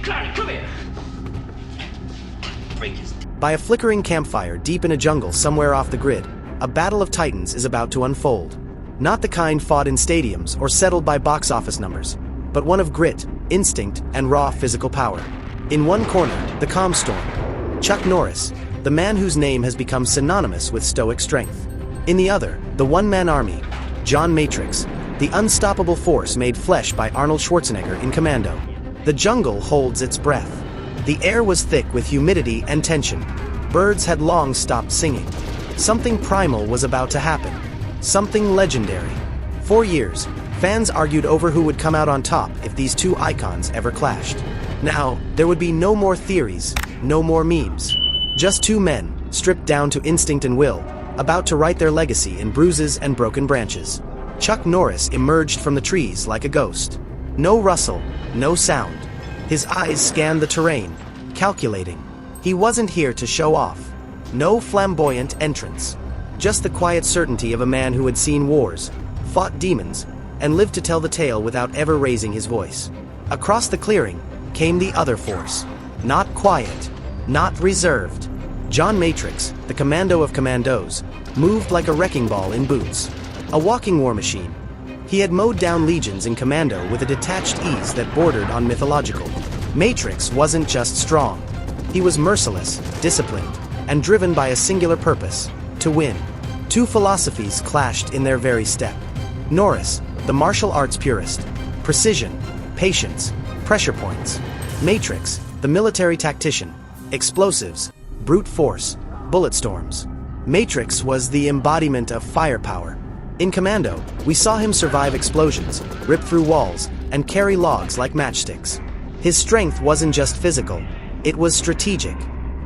Clary, come here! Break his... By a flickering campfire deep in a jungle somewhere off the grid, a battle of titans is about to unfold. Not the kind fought in stadiums or settled by box office numbers, but one of grit, instinct, and raw physical power. In one corner, the calm storm, Chuck Norris, the man whose name has become synonymous with stoic strength. In the other, the one-man army, John Matrix, the unstoppable force made flesh by Arnold Schwarzenegger in Commando. The jungle holds its breath. The air was thick with humidity and tension. Birds had long stopped singing. Something primal was about to happen. Something legendary. For years, fans argued over who would come out on top if these two icons ever clashed. Now, there would be no more theories, no more memes. Just two men, stripped down to instinct and will, about to write their legacy in bruises and broken branches. Chuck Norris emerged from the trees like a ghost. No rustle, no sound. His eyes scanned the terrain, calculating. He wasn't here to show off. No flamboyant entrance. Just the quiet certainty of a man who had seen wars, fought demons, and lived to tell the tale without ever raising his voice. Across the clearing came the other force. Not quiet, not reserved. John Matrix, the commando of commandos, moved like a wrecking ball in boots. A walking war machine. He had mowed down legions in Commando with a detached ease that bordered on mythological. Matrix wasn't just strong. He was merciless, disciplined, and driven by a singular purpose: to win. Two philosophies clashed in their very step. Norris, the martial arts purist. Precision, patience, pressure points. Matrix, the military tactician. Explosives, brute force, bullet storms. Matrix was the embodiment of firepower. In Commando, we saw him survive explosions, rip through walls, and carry logs like matchsticks. His strength wasn't just physical, it was strategic.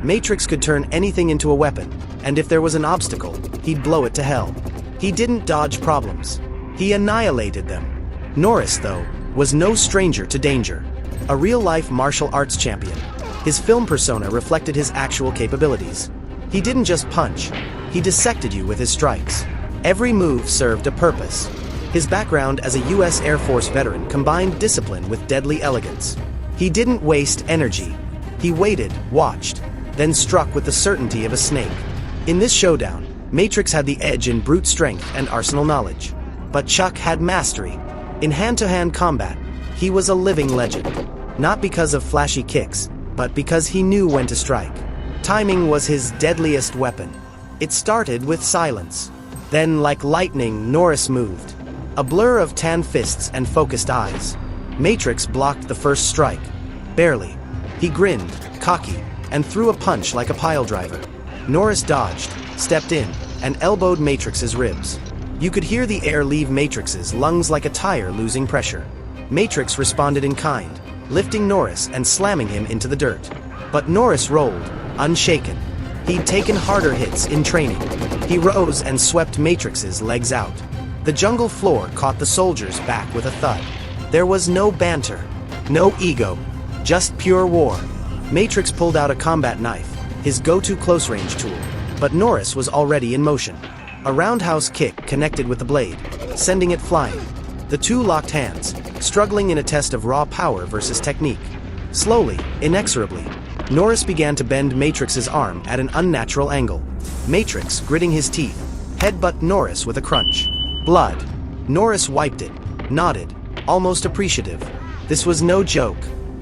Matrix could turn anything into a weapon, and if there was an obstacle, he'd blow it to hell. He didn't dodge problems. He annihilated them. Norris, though, was no stranger to danger. A real-life martial arts champion. His film persona reflected his actual capabilities. He didn't just punch, he dissected you with his strikes. Every move served a purpose. His background as a U.S. Air Force veteran combined discipline with deadly elegance. He didn't waste energy. He waited, watched, then struck with the certainty of a snake. In this showdown, Matrix had the edge in brute strength and arsenal knowledge. But Chuck had mastery. In hand-to-hand combat, he was a living legend. Not because of flashy kicks, but because he knew when to strike. Timing was his deadliest weapon. It started with silence. Then, like lightning, Norris moved. A blur of tan fists and focused eyes. Matrix blocked the first strike. Barely. He grinned, cocky, and threw a punch like a piledriver. Norris dodged, stepped in, and elbowed Matrix's ribs. You could hear the air leave Matrix's lungs like a tire losing pressure. Matrix responded in kind, lifting Norris and slamming him into the dirt. But Norris rolled, unshaken. He'd taken harder hits in training. He rose and swept Matrix's legs out. The jungle floor caught the soldiers back with a thud. There was no banter, no ego, just pure war. Matrix pulled out a combat knife, his go-to close-range tool, but Norris was already in motion. A roundhouse kick connected with the blade, sending it flying. The two locked hands, struggling in a test of raw power versus technique. Slowly, inexorably, Norris began to bend Matrix's arm at an unnatural angle. Matrix, gritting his teeth, headbutted Norris with a crunch. Blood. Norris wiped it, nodded, almost appreciative. This was no joke.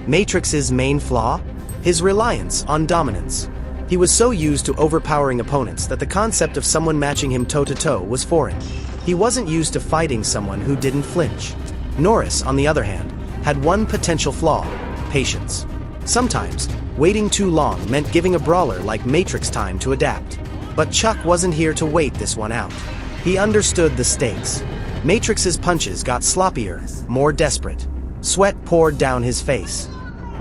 Matrix's main flaw? His reliance on dominance. He was so used to overpowering opponents that the concept of someone matching him toe-to-toe was foreign. He wasn't used to fighting someone who didn't flinch. Norris, on the other hand, had one potential flaw: patience. Sometimes, waiting too long meant giving a brawler like Matrix time to adapt. But Chuck wasn't here to wait this one out. He understood the stakes. Matrix's punches got sloppier, more desperate. Sweat poured down his face.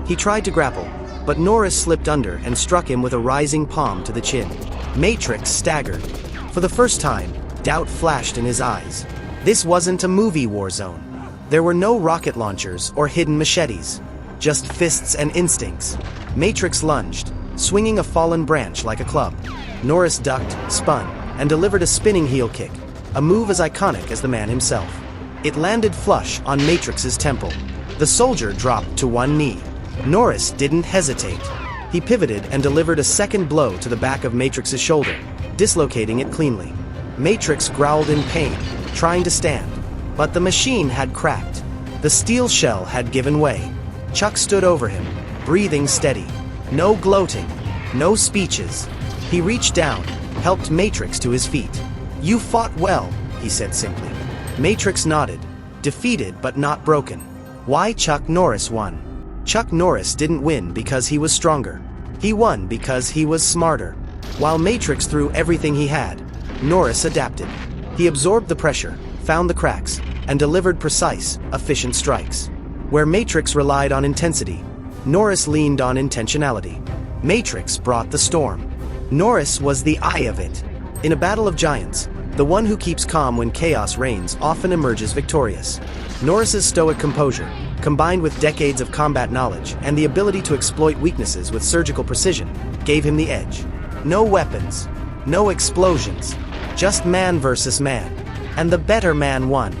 He tried to grapple, but Norris slipped under and struck him with a rising palm to the chin. Matrix staggered. For the first time, doubt flashed in his eyes. This wasn't a movie war zone. There were no rocket launchers or hidden machetes. Just fists and instincts. Matrix lunged, swinging a fallen branch like a club. Norris ducked, spun, and delivered a spinning heel kick, a move as iconic as the man himself. It landed flush on Matrix's temple. The soldier dropped to one knee. Norris didn't hesitate. He pivoted and delivered a second blow to the back of Matrix's shoulder, dislocating it cleanly. Matrix growled in pain, trying to stand, but the machine had cracked. The steel shell had given way. Chuck stood over him, breathing steady. No gloating, no speeches. He reached down, helped Matrix to his feet. "You fought well," he said simply. Matrix nodded, defeated but not broken. Why Chuck Norris won? Chuck Norris didn't win because he was stronger. He won because he was smarter. While Matrix threw everything he had, Norris adapted. He absorbed the pressure, found the cracks, and delivered precise, efficient strikes. Where Matrix relied on intensity, Norris leaned on intentionality. Matrix brought the storm. Norris was the eye of it. In a battle of giants, the one who keeps calm when chaos reigns often emerges victorious. Norris's stoic composure, combined with decades of combat knowledge and the ability to exploit weaknesses with surgical precision, gave him the edge. No weapons, no explosions, just man versus man. And the better man won.